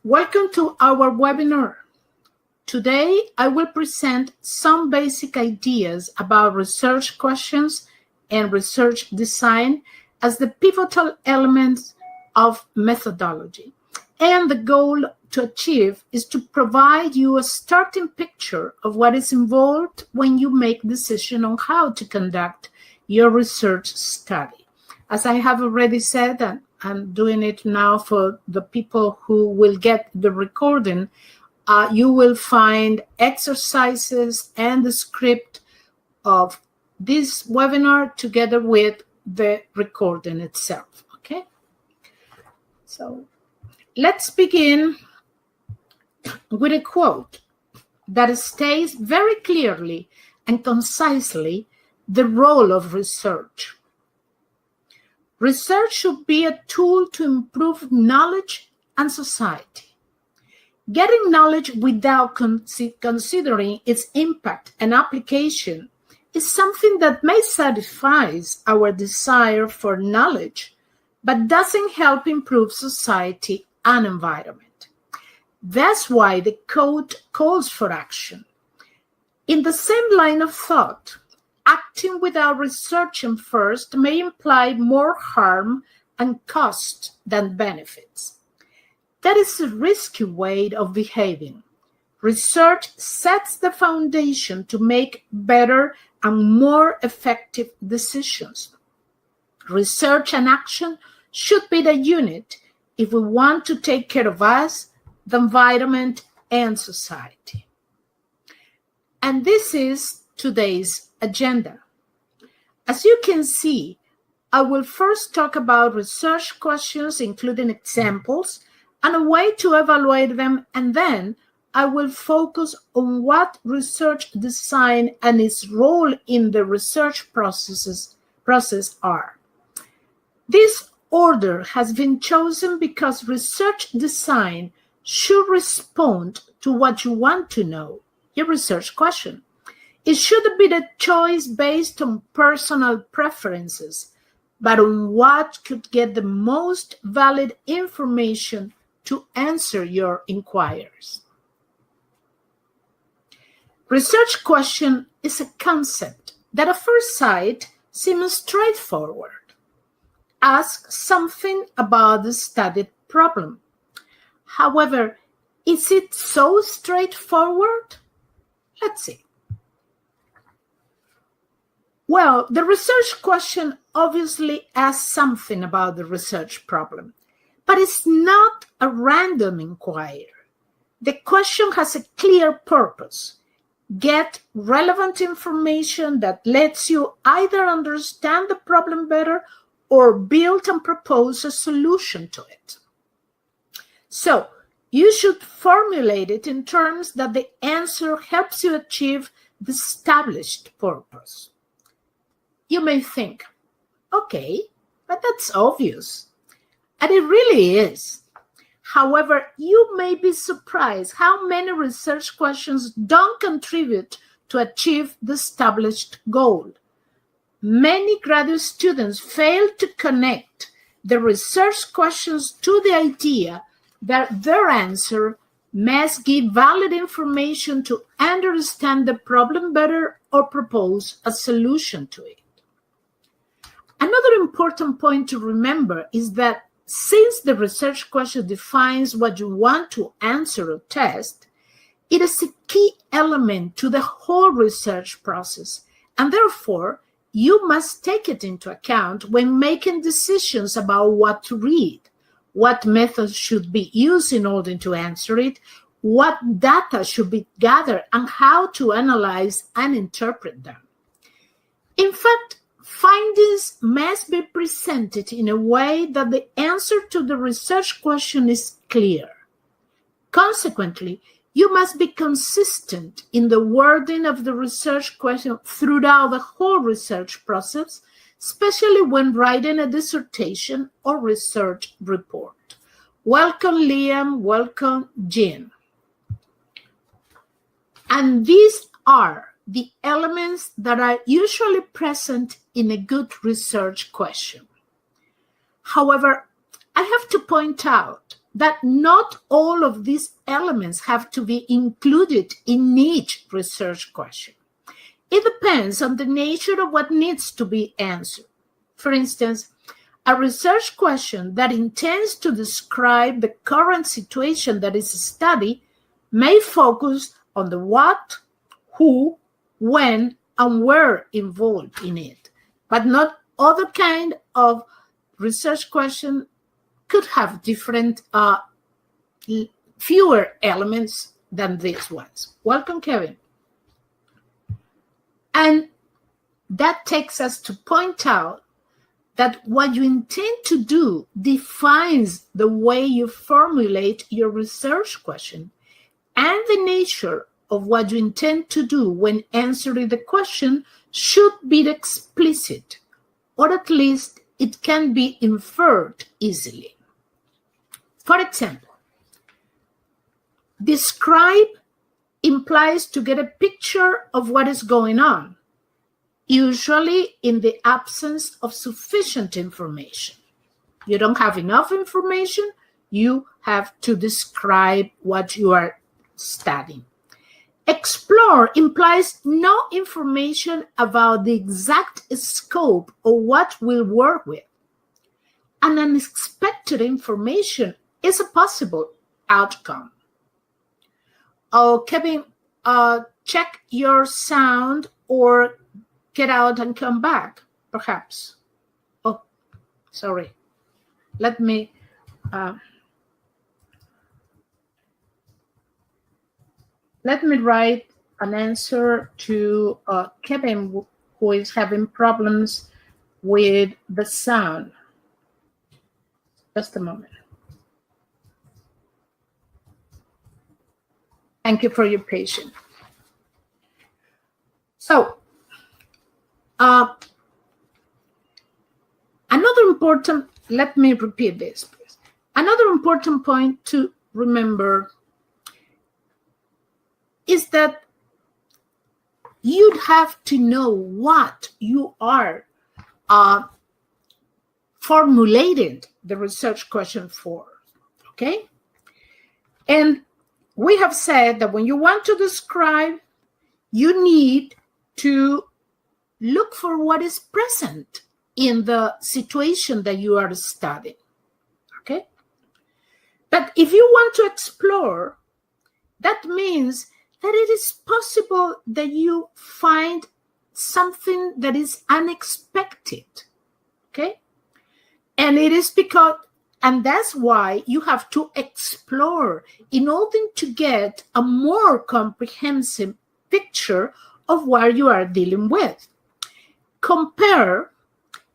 Welcome to our webinar. Today, I will present some basic ideas about research questions and research design as the pivotal elements of methodology. And the goal to achieve is to provide you a starting picture of what is involved when you make a decision on how to conduct your research study. As I have already said, and I'm doing it now for the people who will get the recording, you will find exercises and the script of this webinar together with the recording itself, okay? So let's begin with a quote that states very clearly and concisely the role of research. Research should be a tool to improve knowledge and society. Getting knowledge without considering its impact and application is something that may satisfy our desire for knowledge, but doesn't help improve society and environment. That's why the code calls for action. In the same line of thought, acting without researching first may imply more harm and cost than benefits. That is a risky way of behaving. Research sets the foundation to make better and more effective decisions. Research and action should be the unit if we want to take care of us, the environment, and society. And this is today's agenda. As you can see, I will first talk about research questions, including examples, and a way to evaluate them, and then I will focus on what research design and its role in the research process are. This order has been chosen because research design should respond to what you want to know, your research question. It shouldn't be the choice based on personal preferences, but on what could get the most valid information to answer your inquiries. Research question is a concept that at first sight seems straightforward. Ask something about the studied problem. However, is it so straightforward? Let's see. Well, the research question obviously asks something about the research problem, but it's not a random inquiry. The question has a clear purpose. Get relevant information that lets you either understand the problem better or build and propose a solution to it. So, you should formulate it in terms that the answer helps you achieve the established purpose. You may think, okay, but that's obvious. And it really is. However, you may be surprised how many research questions don't contribute to achieve the established goal. Many graduate students fail to connect the research questions to the idea that their answer must give valid information to understand the problem better or propose a solution to it. Another important point to remember is that since the research question defines what you want to answer or test, it is a key element to the whole research process, and therefore, you must take it into account when making decisions about what to read, what methods should be used in order to answer it, what data should be gathered, and how to analyze and interpret them. In fact, findings must be presented in a way that the answer to the research question is clear. Consequently, you must be consistent in the wording of the research question throughout the whole research process, especially when writing a dissertation or research report. Welcome, Liam. Welcome, Jean. And these are the elements that are usually present in a good research question. However, I have to point out that not all of these elements have to be included in each research question. It depends on the nature of what needs to be answered. For instance, a research question that intends to describe the current situation that is studied may focus on the what, who, when, and where involved in it, but not other kind of research question could have different, fewer elements than these ones. Welcome, Kevin. And that takes us to point out that what you intend to do defines the way you formulate your research question, and the nature of what you intend to do when answering the question should be explicit, or at least it can be inferred easily. For example, describe implies to get a picture of what is going on, usually in the absence of sufficient information. You don't have enough information, you have to describe what you are studying. Explore implies no information about the exact scope of what we'll work with. And unexpected information is a possible outcome. Oh, Kevin, check your sound or get out and come back, perhaps. Oh, sorry. Let me write an answer to Kevin, who is having problems with the sound. Just a moment. Thank you for your patience. So, let me repeat this, please. Another important point to remember is that you'd have to know what you are formulating the research question for, okay? And we have said that when you want to describe, you need to look for what is present in the situation that you are studying, okay? But if you want to explore, that means that it is possible that you find something that is unexpected, okay? And that's why you have to explore in order to get a more comprehensive picture of what you are dealing with. Compare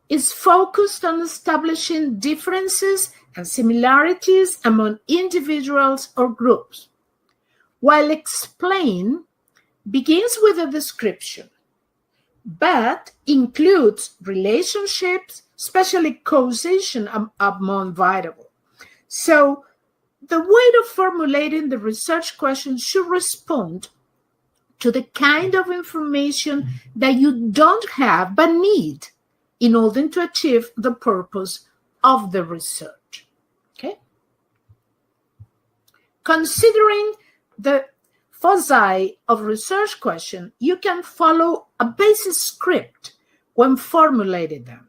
is focused on establishing differences and similarities among individuals or groups, while explain begins with a description, but includes relationships, especially causation among variables. So the way of formulating the research question should respond to the kind of information that you don't have but need in order to achieve the purpose of the research. Okay? Considering the foci of research question, you can follow a basic script when formulating them.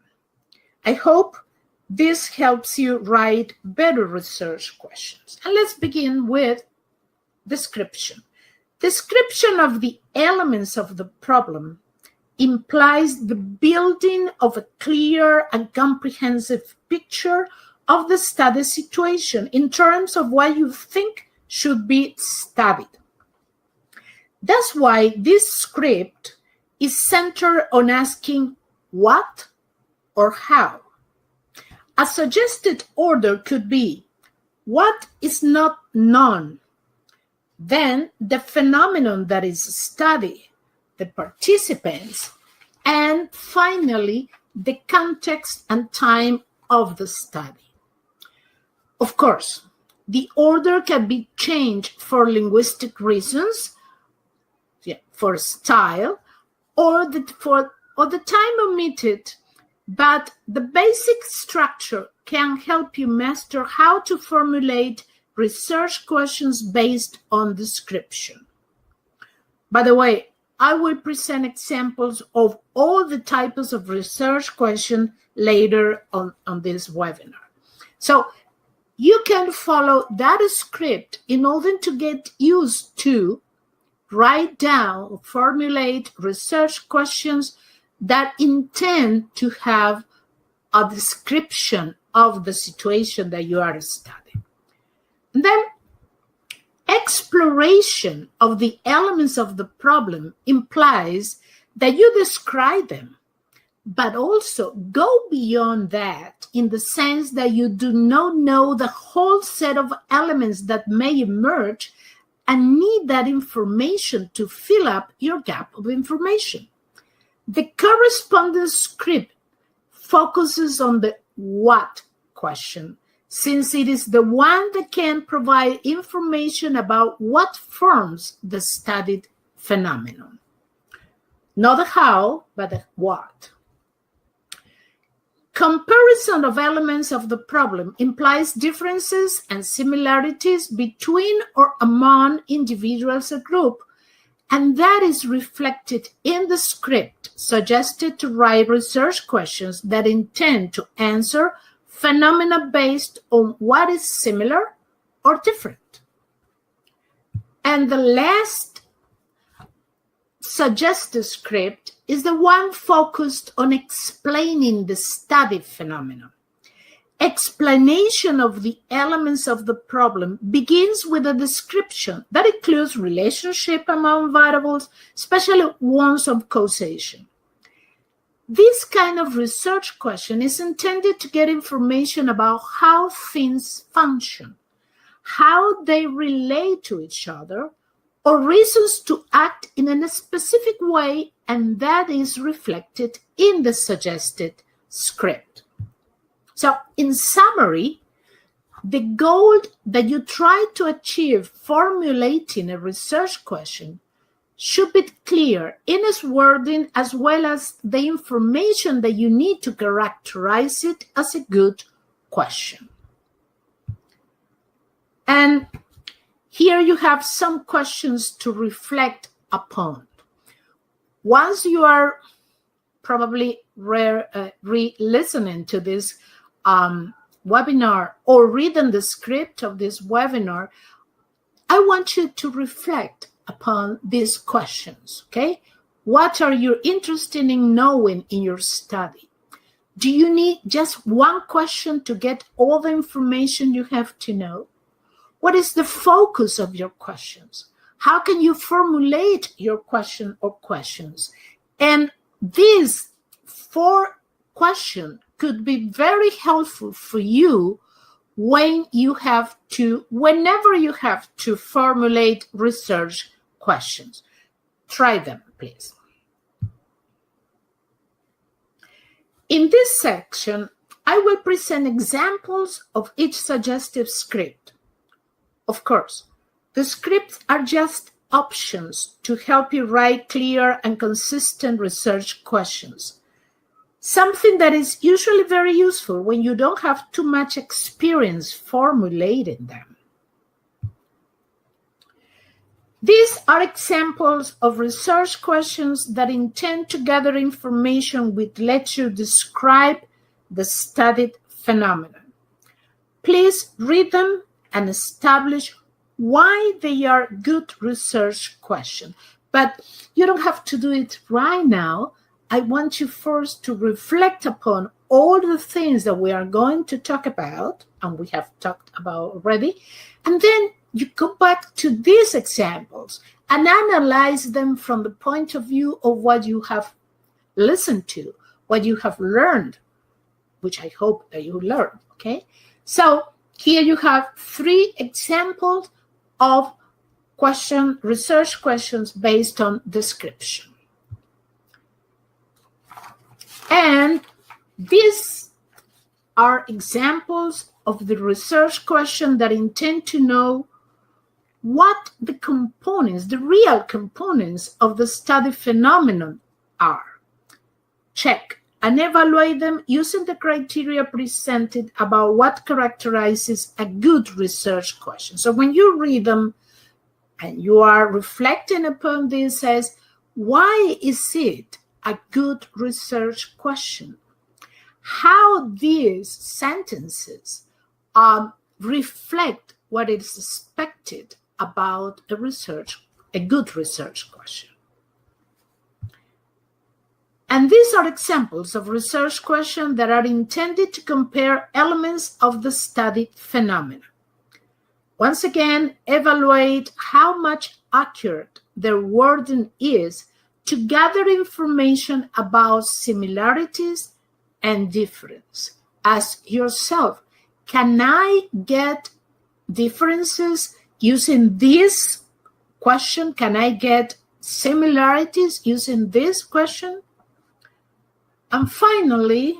I hope this helps you write better research questions. And let's begin with description. Description of the elements of the problem implies the building of a clear and comprehensive picture of the study situation in terms of what you think should be studied. That's why this script is centered on asking what or how. A suggested order could be what is not known, then the phenomenon that is studied, the participants, and finally the context and time of the study. Of course, the order can be changed for linguistic reasons, for style, or the time omitted, but the basic structure can help you master how to formulate research questions based on description. By the way, I will present examples of all the types of research questions later on this webinar. So you can follow that script in order to get used to write down, formulate research questions that intend to have a description of the situation that you are studying. And then exploration of the elements of the problem implies that you describe them, but also go beyond that in the sense that you do not know the whole set of elements that may emerge and need that information to fill up your gap of information. The correspondence script focuses on the what question, since it is the one that can provide information about what forms the studied phenomenon. Not the how, but the what. Comparison of elements of the problem implies differences and similarities between or among individuals or group, and that is reflected in the script suggested to write research questions that intend to answer phenomena based on what is similar or different. And the last suggested script is the one focused on explaining the studied phenomenon. Explanation of the elements of the problem begins with a description that includes relationship among variables, especially ones of causation. This kind of research question is intended to get information about how things function, how they relate to each other, or reasons to act in a specific way, and that is reflected in the suggested script. So, in summary, the goal that you try to achieve formulating a research question should be clear in its wording as well as the information that you need to characterize it as a good question. And here you have some questions to reflect upon. Once you are probably re-listening to this webinar or reading the script of this webinar, I want you to reflect upon these questions, okay? What are you interested in knowing in your study? Do you need just one question to get all the information you have to know? What is the focus of your questions? How can you formulate your question or questions? And these 4 questions could be very helpful for you whenever you have to formulate research questions. Try them, please. In this section, I will present examples of each suggestive script. Of course, the scripts are just options to help you write clear and consistent research questions. Something that is usually very useful when you don't have too much experience formulating them. These are examples of research questions that intend to gather information which lets you describe the studied phenomenon. Please read them and establish why they are good research questions. But you don't have to do it right now. I want you first to reflect upon all the things that we are going to talk about, and we have talked about already, and then you go back to these examples and analyze them from the point of view of what you have listened to, what you have learned, which I hope that you learned, okay? So here you have 3 examples of research questions based on description. And these are examples of the research question that intend to know what the components, the real components of the study phenomenon are. Check and evaluate them using the criteria presented about what characterizes a good research question. So when you read them and you are reflecting upon this, says, why is it a good research question? How these sentences reflect what is expected about a good research question. And these are examples of research questions that are intended to compare elements of the studied phenomena. Once again, evaluate how much accurate their wording is to gather information about similarities and difference. Ask yourself, can I get differences using this question? Can I get similarities using this question? And finally,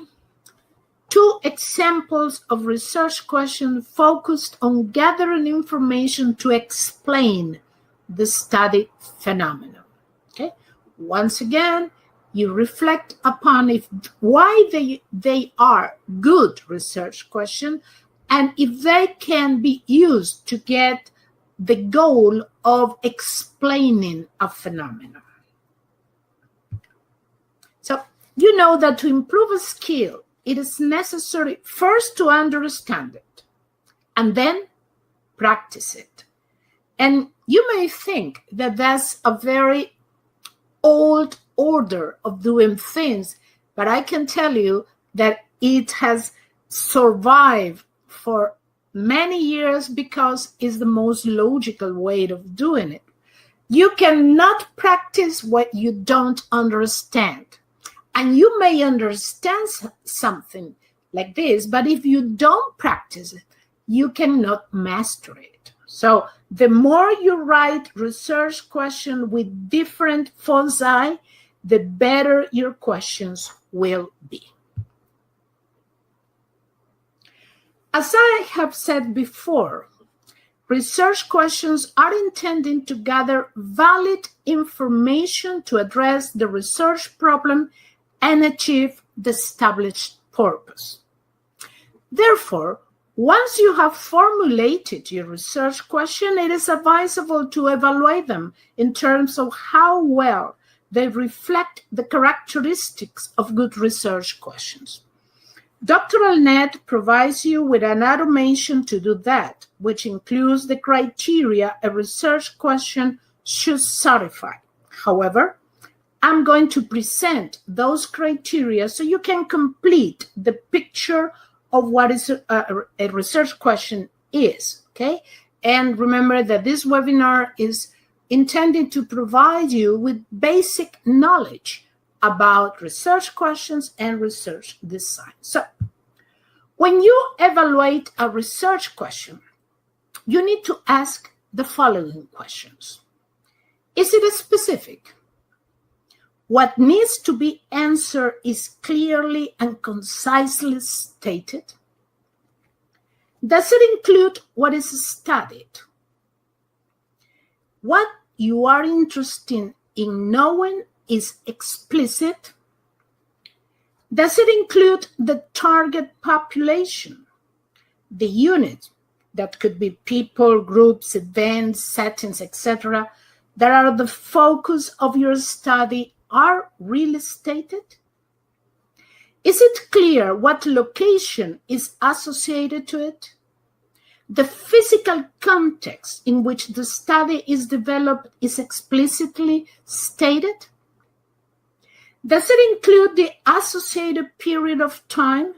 2 examples of research questions focused on gathering information to explain the studied phenomenon. Okay? Once again, you reflect upon why they are good research questions and if they can be used to get the goal of explaining a phenomenon. So you know that to improve a skill, it is necessary first to understand it and then practice it. And you may think that that's a very old order of doing things, but I can tell you that it has survived for many years because it's the most logical way of doing it. You cannot practice what you don't understand. And you may understand something like this, but if you don't practice it, you cannot master it. So the more you write research questions with different foci, the better your questions will be. As I have said before, research questions are intended to gather valid information to address the research problem and achieve the established purpose. Therefore, once you have formulated your research question, it is advisable to evaluate them in terms of how well they reflect the characteristics of good research questions. Doctoral.net provides you with an automation to do that, which includes the criteria a research question should satisfy. However, I'm going to present those criteria so you can complete the picture of what is a research question is, okay? And remember that this webinar is intended to provide you with basic knowledge about research questions and research design. So when you evaluate a research question, you need to ask the following questions. Is it specific? What needs to be answered is clearly and concisely stated? Does it include what is studied? What you are interested in knowing is explicit? Does it include the target population, the unit, that could be people, groups, events, settings, etc., that are the focus of your study are really stated? Is it clear what location is associated to it? The physical context in which the study is developed is explicitly stated? Does it include the associated period of time?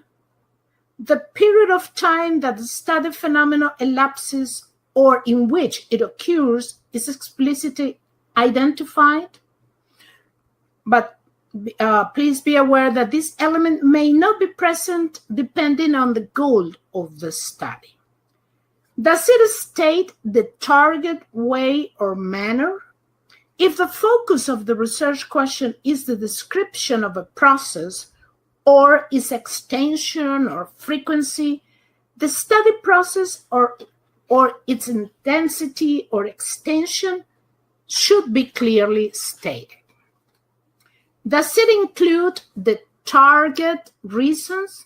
The period of time that the study phenomenon elapses or in which it occurs is explicitly identified? But please be aware that this element may not be present depending on the goal of the study. Does it state the target way or manner? If the focus of the research question is the description of a process or its extension or frequency, the study process or its intensity or extension should be clearly stated. Does it include the target reasons.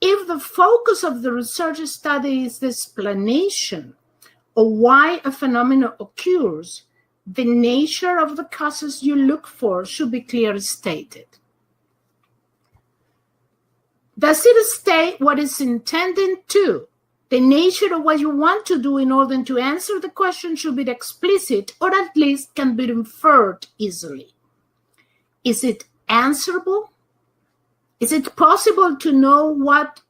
If the focus of the research study is the explanation of why a phenomenon occurs, the nature of the causes you look for should be clearly stated. Does it state what it's intended to? The nature of what you want to do in order to answer the question should be explicit, or at least can be inferred easily. Is it answerable? Is it possible to know what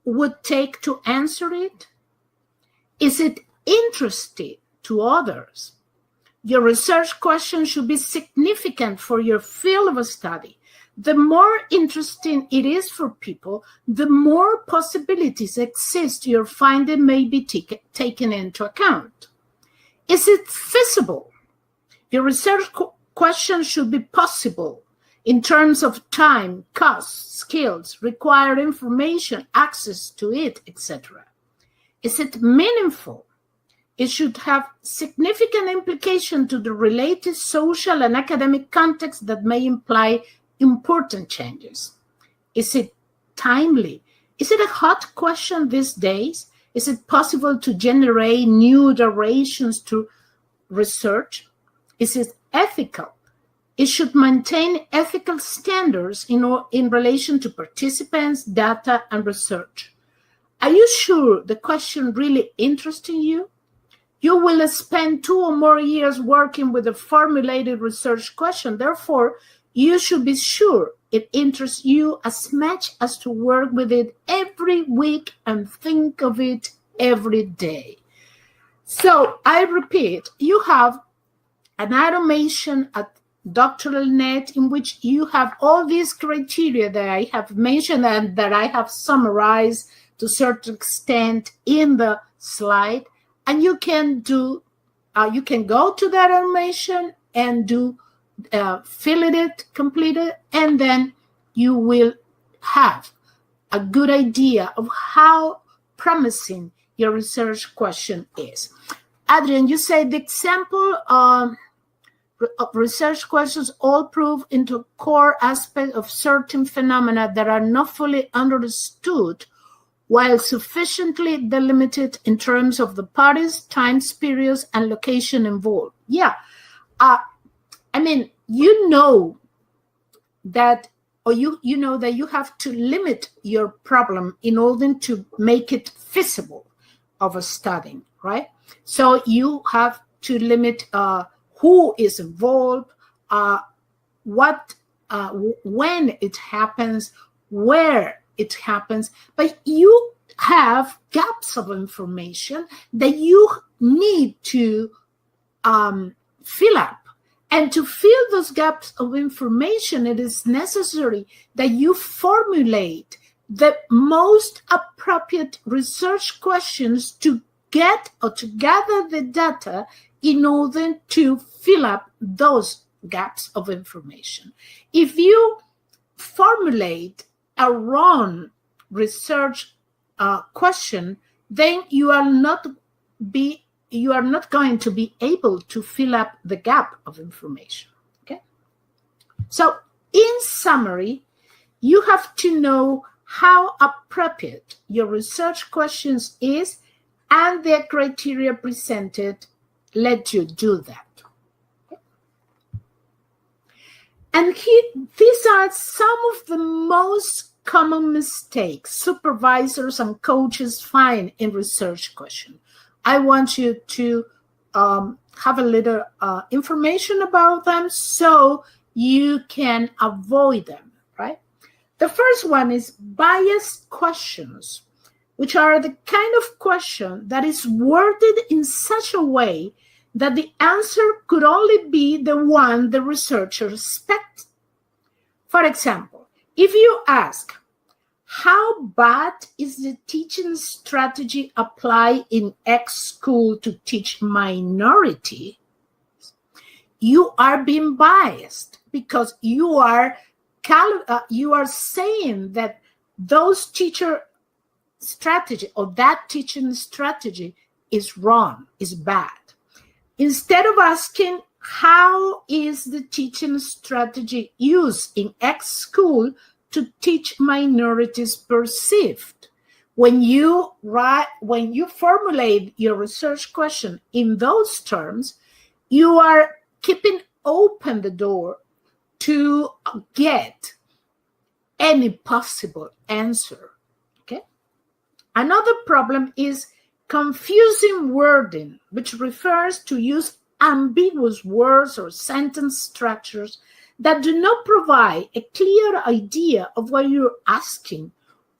would take to answer it? Is it interesting to others? Your research question should be significant for your field of study. The more interesting it is for people, the more possibilities exist your finding may be taken into account. Is it feasible? Your research question should be possible in terms of time, cost, skills, required information, access to it, etc. Is it meaningful? It should have significant implication to the related social and academic context that may imply important changes. Is it timely? Is it a hot question these days? Is it possible to generate new directions to research? Is it ethical? It should maintain ethical standards in relation to participants, data, and research. Are you sure the question really interests you? You will spend 2 or more years working with a formulated research question. Therefore, you should be sure it interests you as much as to work with it every week and think of it every day. So I repeat, you have an automation at Doctoral Net in which you have all these criteria that I have mentioned and that I have summarized to a certain extent in the slide. And you can do, you can go to that automation and do fill it, complete it, and then you will have a good idea of how promising your research question is. Adrian, you said the example of research questions all prove into a core aspect of certain phenomena that are not fully understood while sufficiently delimited in terms of the parties, time periods, and location involved. Yeah. I mean, you know that you have to limit your problem in order to make it feasible of a studying, right? So you have to limit who is involved, when it happens, where it happens, but you have gaps of information that you need to fill up. And to fill those gaps of information, it is necessary that you formulate the most appropriate research questions to get or to gather the data in order to fill up those gaps of information. If you formulate a wrong research question, then you are not going to be able to fill up the gap of information, okay? So in summary, you have to know how appropriate your research questions is, and the criteria presented let you do that. Okay? And these are some of the most common mistakes supervisors and coaches find in research questions. I want you to have a little information about them so you can avoid them, right? The first one is biased questions, which are the kind of question that is worded in such a way that the answer could only be the one the researcher expects. For example, if you ask, how bad is the teaching strategy applied in X school to teach minority? You are being biased because you are saying that those teacher strategy or that teaching strategy is wrong, is bad. Instead of asking, How is the teaching strategy used in X school to teach minorities perceived? When you formulate your research question in those terms, you are keeping open the door to get any possible answer. Okay. Another problem is confusing wording, which refers to use ambiguous words or sentence structures that do not provide a clear idea of what you're asking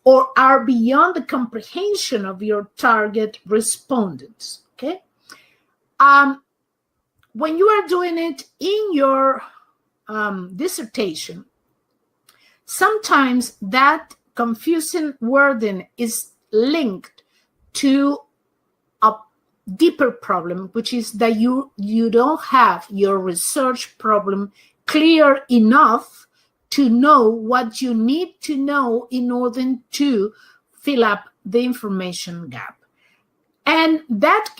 or are beyond the comprehension of your target respondents. Okay. When you are doing it in your dissertation, sometimes that confusing wording is linked to a deeper problem, which is that you don't have your research problem clear enough to know what you need to know in order to fill up the information gap. And that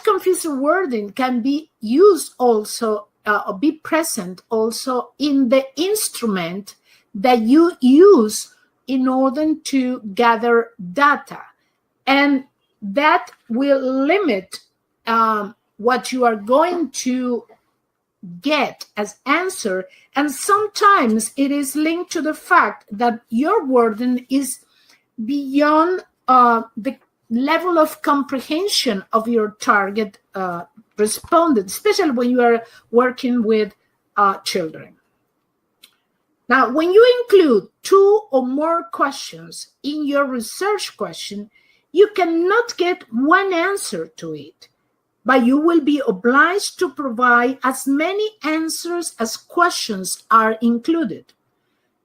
confusing wording can be used also, or be present also in the instrument that you use in order to gather data. And that will limit what you are going to get as answer. And sometimes it is linked to the fact that your wording is beyond the level of comprehension of your target respondent, especially when you are working with children. Now, when you include 2 or more questions in your research question, you cannot get one answer to it, but you will be obliged to provide as many answers as questions are included.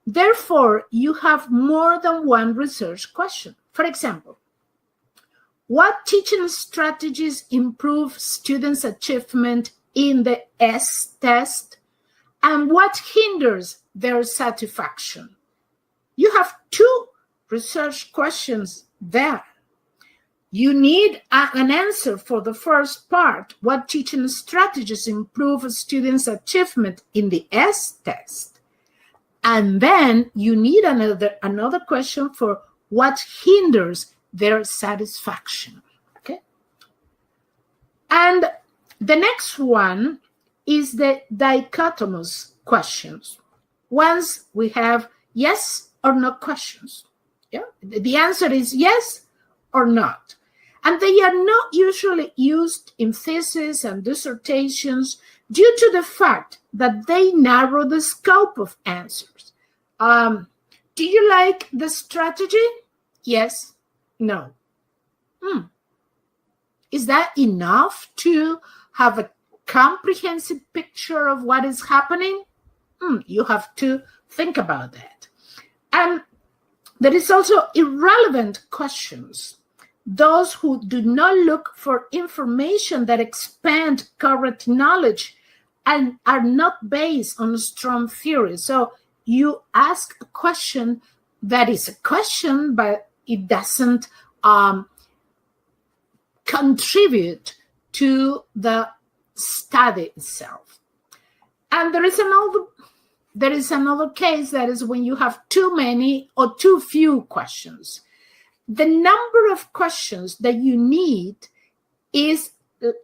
Therefore, you have more than one research question. For example, what teaching strategies improve students' achievement in the S test, and what hinders their satisfaction? You have 2 research questions there. You need an answer for the first part. What teaching strategies improve students' achievement in the S test? And then you need another question for what hinders their satisfaction. Okay. And the next one is the dichotomous questions. Once we have yes or no questions. Yeah. The answer is yes or not. And they are not usually used in theses and dissertations due to the fact that they narrow the scope of answers. Do you like the strategy? Yes. No. Is that enough to have a comprehensive picture of what is happening? You have to think about that. And there is also irrelevant questions. Those who do not look for information that expand current knowledge and are not based on strong theory. So you ask a question that is a question, but it doesn't contribute to the study itself. And there is another case, that is when you have too many or too few questions. The number of questions that you need is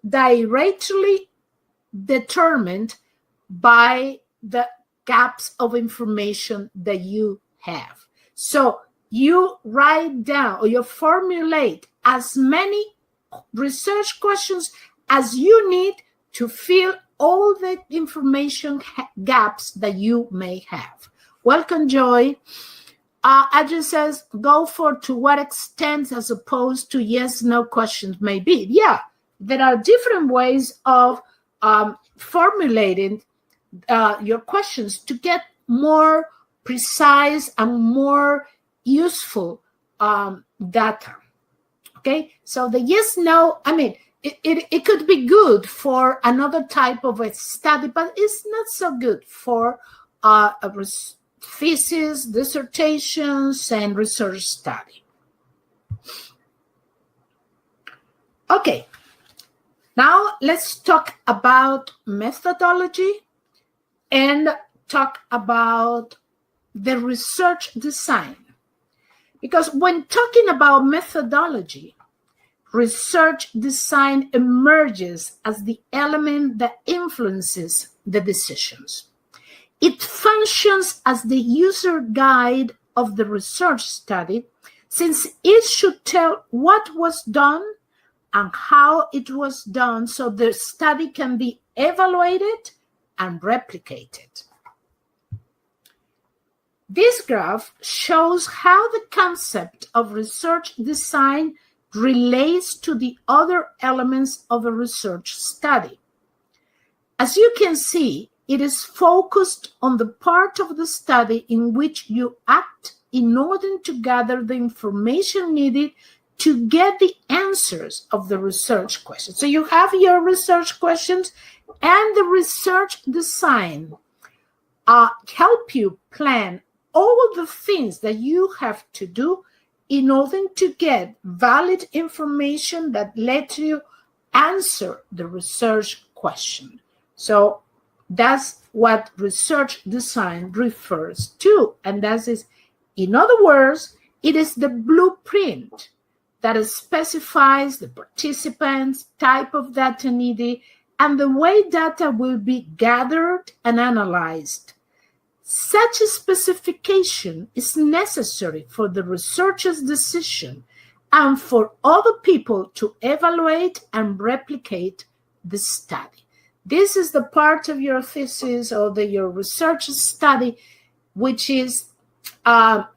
directly determined by the gaps of information that you have. So you write down or you formulate as many research questions as you need to fill all the information gaps that you may have. Welcome, Joy. Adrian says, go for to what extent as opposed to yes, no questions may be. Yeah, there are different ways of formulating your questions to get more precise and more useful data. Okay, so the yes, no, I mean, it could be good for another type of a study, but it's not so good for thesis, dissertations, and research study. Okay, Now let's talk about methodology and talk about the research design. Because when talking about methodology, research design emerges as the element that influences the decisions. It functions as the user guide of the research study, since it should tell what was done and how it was done so the study can be evaluated and replicated. This graph shows how the concept of research design relates to the other elements of a research study. As you can see, it is focused on the part of the study in which you act in order to gather the information needed to get the answers of the research questions. So you have your research questions, and the research design help you plan all the things that you have to do in order to get valid information that let you answer the research question. So that's what research design refers to. And that is, in other words, it is the blueprint that specifies the participants, type of data needed, and the way data will be gathered and analyzed. Such a specification is necessary for the researcher's decision and for other people to evaluate and replicate the study. This is the part of your thesis or your research study, which is the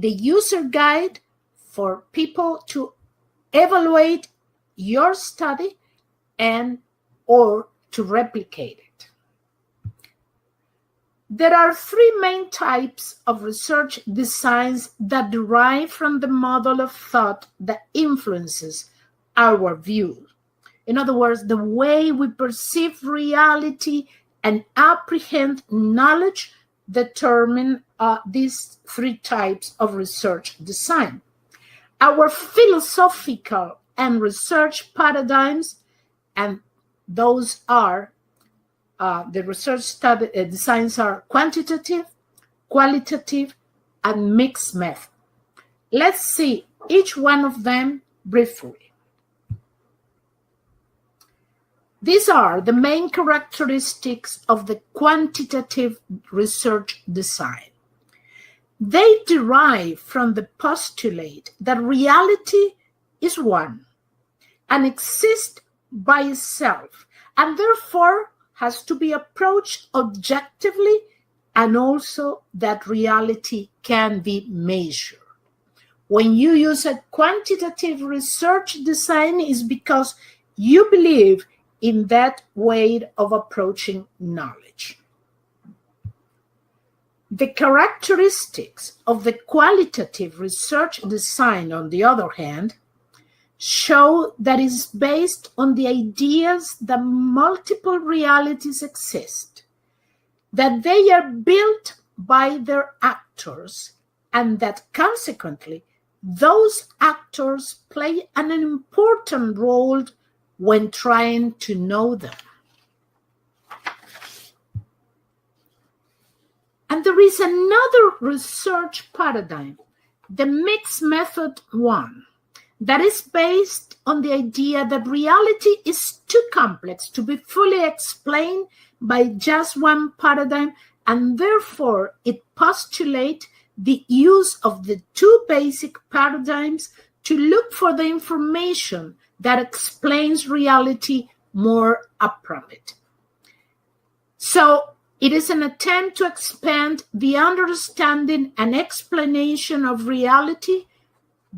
user guide for people to evaluate your study and or to replicate it. There are three main types of research designs that derive from the model of thought that influences our view. In other words, the way we perceive reality and apprehend knowledge determine these three types of research design. Our philosophical and research paradigms, and those are the research study designs are quantitative, qualitative, and mixed method. Let's see each one of them briefly. These are the main characteristics of the quantitative research design. They derive from the postulate that reality is one and exists by itself, and therefore has to be approached objectively, and also that reality can be measured. When you use a quantitative research design, is because you believe in that way of approaching knowledge. The characteristics of the qualitative research design, on the other hand, show that it is based on the ideas that multiple realities exist, that they are built by their actors, and that consequently those actors play an important role when trying to know them. And there is another research paradigm, the mixed method one, that is based on the idea that reality is too complex to be fully explained by just one paradigm, and therefore it postulates the use of the two basic paradigms to look for the information that explains reality more appropriately. So it is an attempt to expand the understanding and explanation of reality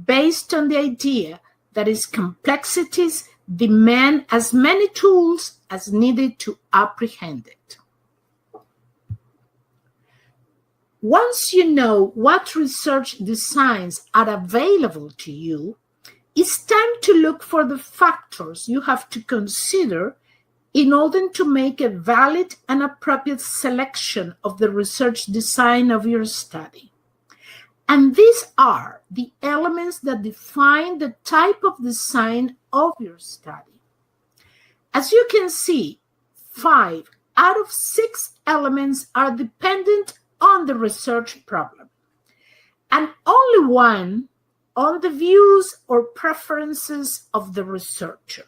based on the idea that its complexities demand as many tools as needed to apprehend it. Once you know what research designs are available to you, it's time to look for the factors you have to consider in order to make a valid and appropriate selection of the research design of your study. And these are the elements that define the type of design of your study. As you can see, 5 out of 6 elements are dependent on the research problem, and only one on the views or preferences of the researcher.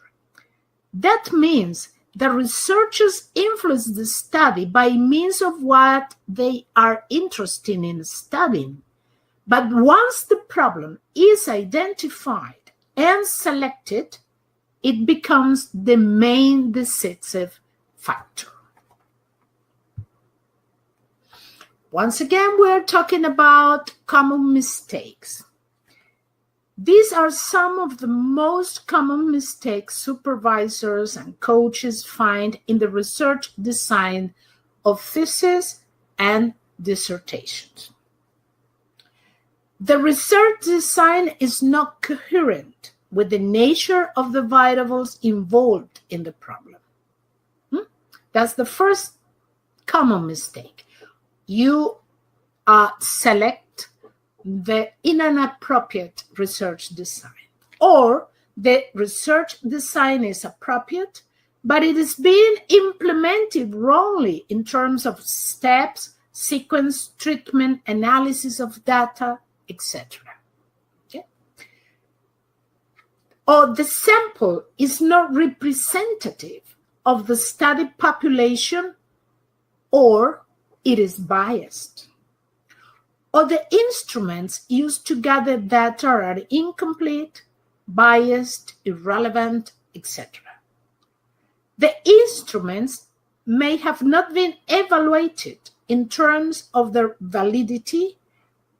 That means the researchers influence the study by means of what they are interested in studying. But once the problem is identified and selected, it becomes the main decisive factor. Once again, we're talking about common mistakes. These are some of the most common mistakes supervisors and coaches find in the research design of theses and dissertations. The research design is not coherent with the nature of the variables involved in the problem. That's the first common mistake. You select the inappropriate research design, or the research design is appropriate, but it is being implemented wrongly in terms of steps, sequence, treatment, analysis of data, etc. Okay? Or the sample is not representative of the study population, or it is biased. Or the instruments used to gather data are incomplete, biased, irrelevant, etc. The instruments may have not been evaluated in terms of their validity,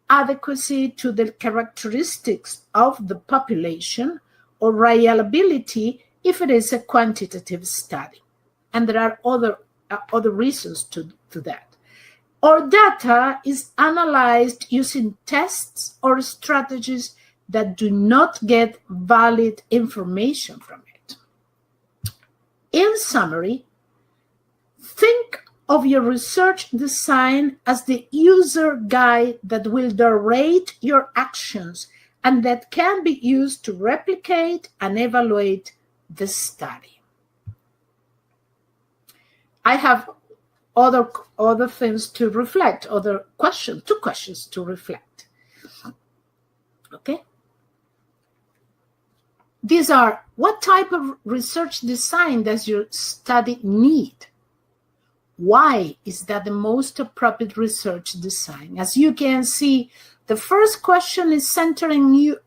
adequacy to the characteristics of the population, or reliability if it is a quantitative study. And there are other reasons to that. Or data is analyzed using tests or strategies that do not get valid information from it. In summary, think of your research design as the user guide that will direct your actions and that can be used to replicate and evaluate the study. I have other things to reflect, two questions to reflect. Okay? These are, what type of research design does your study need? Why is that the most appropriate research design? As you can see, the first question is centering you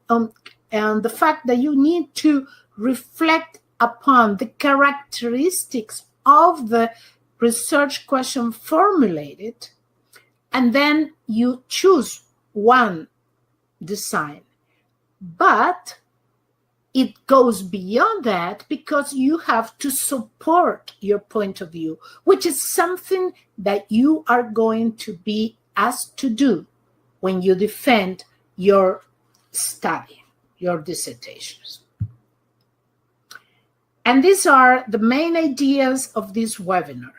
on the fact that you need to reflect upon the characteristics of the research question formulated, and then you choose one design. But it goes beyond that because you have to support your point of view, which is something that you are going to be asked to do when you defend your study, your dissertations. And these are the main ideas of this webinar.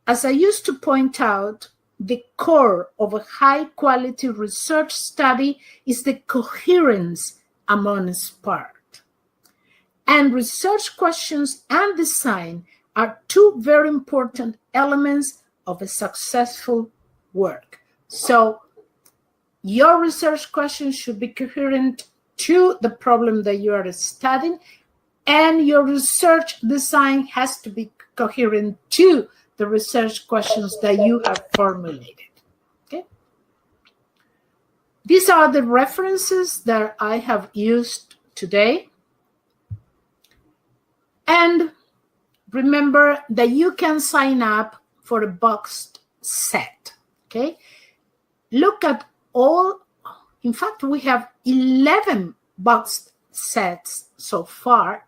As I used to point out, the core of a high-quality research study is the coherence among its parts. And research questions and design are two very important elements of a successful work. So your research questions should be coherent to the problem that you are studying, and your research design has to be coherent to the research questions that you have formulated. Okay? These are the references that I have used today. And remember that you can sign up for a boxed set. Okay? Look at all, in fact, we have 11 boxed sets so far,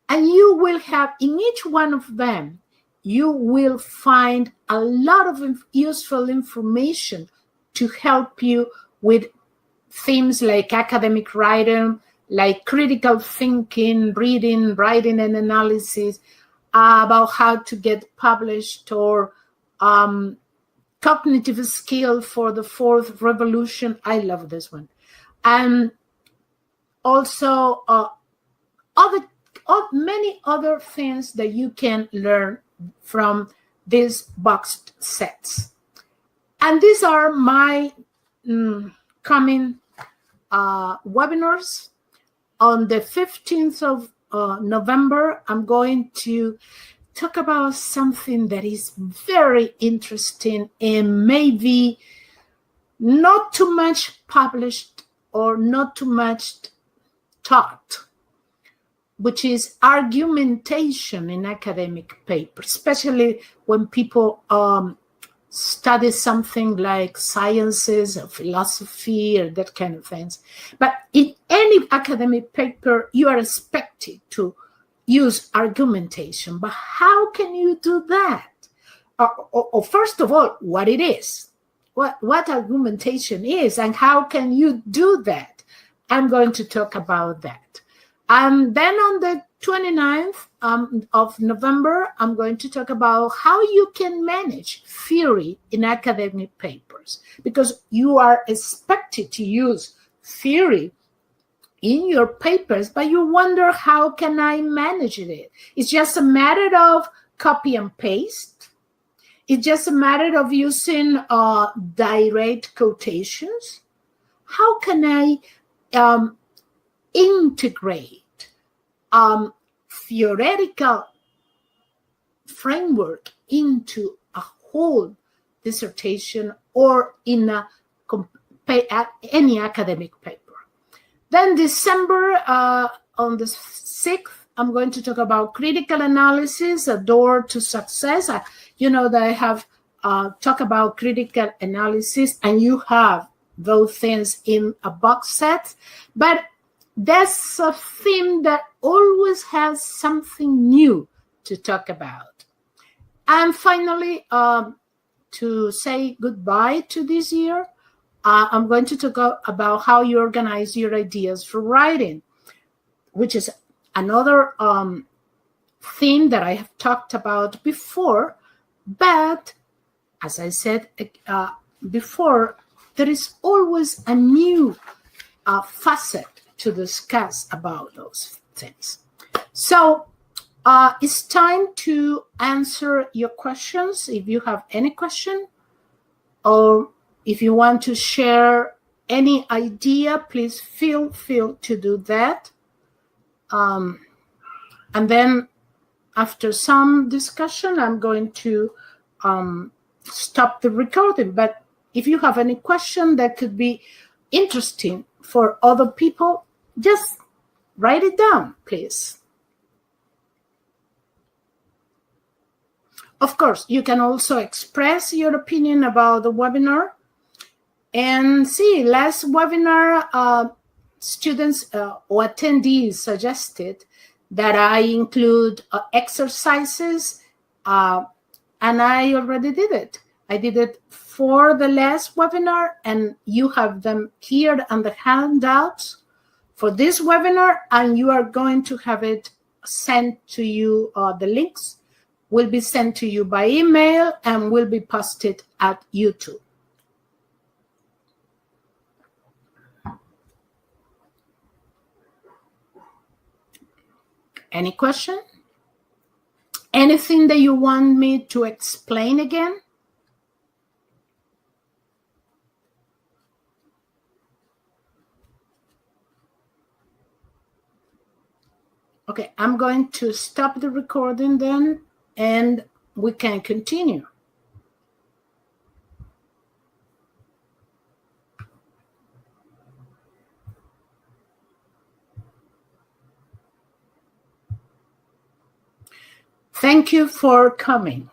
and you will have, in each one of them, you will find a lot of useful information to help you with themes like academic writing, like critical thinking, reading, writing, and analysis, about how to get published, or cognitive skill for the fourth revolution. I love this one. And also many other things that you can learn from these boxed sets. And these are my coming webinars. On the 15th of November, I'm going to talk about something that is very interesting and maybe not too much published or not too much taught, which is argumentation in academic papers, especially when people study something like sciences or philosophy or that kind of things. But in any academic paper, you are expected to use argumentation. But how can you do that? Or first of all, what it is, what argumentation is, and how can you do that? I'm going to talk about that. And then on the 29th of November, I'm going to talk about how you can manage theory in academic papers, because you are expected to use theory in your papers, but you wonder, how can I manage it? It's just a matter of copy and paste. It's just a matter of using direct quotations. How can I integrate theoretical framework into a whole dissertation or in any academic paper? Then December, on the 6th, I'm going to talk about critical analysis, a door to success. You know that I have talked about critical analysis, and you have those things in a box set, but that's a theme that always has something new to talk about. And finally, to say goodbye to this year, I'm going to talk about how you organize your ideas for writing, which is another theme that I have talked about before. But as I said before, there is always a new facet to discuss about those things. So it's time to answer your questions. If you have any question, or if you want to share any idea, please feel free to do that. And then after some discussion, I'm going to stop the recording. But if you have any question that could be interesting for other people, just write it down, please. Of course, you can also express your opinion about the webinar. And see, last webinar, students or attendees suggested that I include exercises, and I already did it. I did it for the last webinar, and you have them here on the handouts for this webinar, and you are going to have it sent to you. The links will be sent to you by email and will be posted at YouTube. Any question? Anything that you want me to explain again? Okay, I'm going to stop the recording then, and we can continue. Thank you for coming.